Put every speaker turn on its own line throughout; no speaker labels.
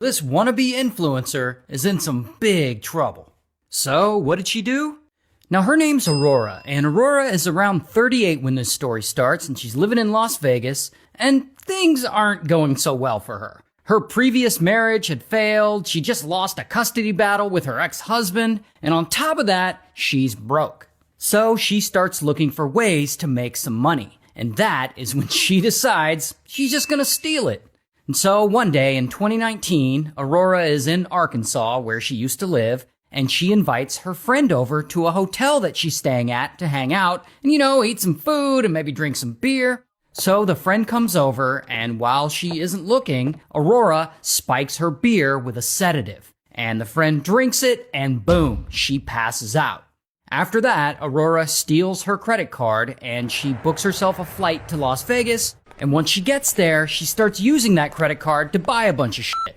This wannabe influencer is in some big trouble. So, what did she do? Now, her name's Aurora, and Aurora is around 38 when this story starts, and she's living in Las Vegas, and things aren't going so well for her. Her previous marriage had failed, she just lost a custody battle with her ex-husband, and on top of that, she's broke. So she starts looking for ways to make some money, and that is when she decides she's just gonna steal it. And so one day in 2019, Aurora is in Arkansas, where she used to live, and she invites her friend over to a hotel that she's staying at to hang out and, eat some food and maybe drink some beer. So the friend comes over, and while she isn't looking, Aurora spikes her beer with a sedative. And the friend drinks it, and boom, she passes out. After that, Aurora steals her credit card, and she books herself a flight to Las Vegas. And once she gets there, she starts using that credit card to buy a bunch of shit.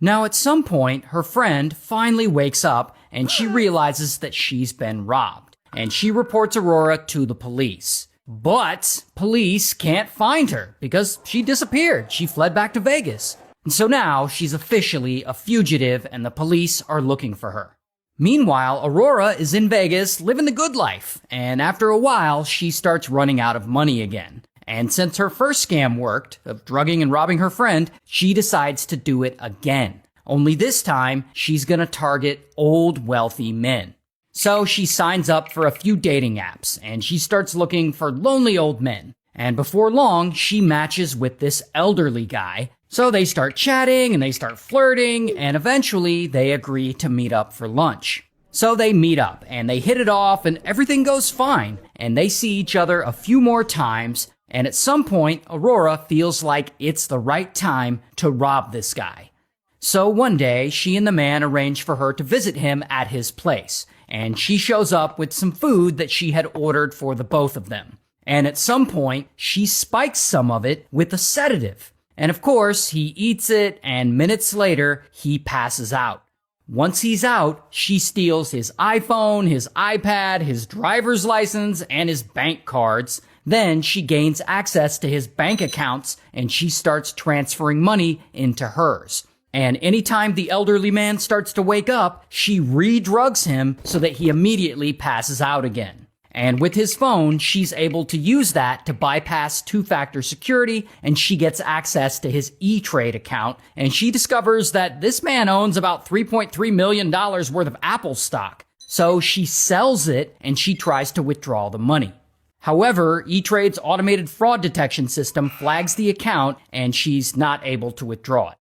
Now, at some point, her friend finally wakes up and she realizes that she's been robbed. And she reports Aurora to the police. But police can't find her because she disappeared. She fled back to Vegas. And so now she's officially a fugitive and the police are looking for her. Meanwhile, Aurora is in Vegas living the good life. And after a while, she starts running out of money again. And since her first scam worked, of drugging and robbing her friend, she decides to do it again. Only this time, she's gonna target old, wealthy men. So she signs up for a few dating apps, and she starts looking for lonely old men. And before long, she matches with this elderly guy. So they start chatting, and they start flirting, and eventually they agree to meet up for lunch. So they meet up, and they hit it off, and everything goes fine. And they see each other a few more times, and at some point, Aurora feels like it's the right time to rob this guy. So one day, she and the man arrange for her to visit him at his place, and she shows up with some food that she had ordered for the both of them. And at some point, she spikes some of it with a sedative. And of course, he eats it, and minutes later, he passes out. Once he's out, she steals his iPhone, his iPad, his driver's license, and his bank cards. Then she gains access to his bank accounts and she starts transferring money into hers. And anytime the elderly man starts to wake up, she re-drugs him so that he immediately passes out again. And with his phone, she's able to use that to bypass two-factor security, and she gets access to his E-Trade account, and she discovers that this man owns about $3.3 million worth of Apple stock. So she sells it and she tries to withdraw the money. However, E-Trade's automated fraud detection system flags the account and she's not able to withdraw it.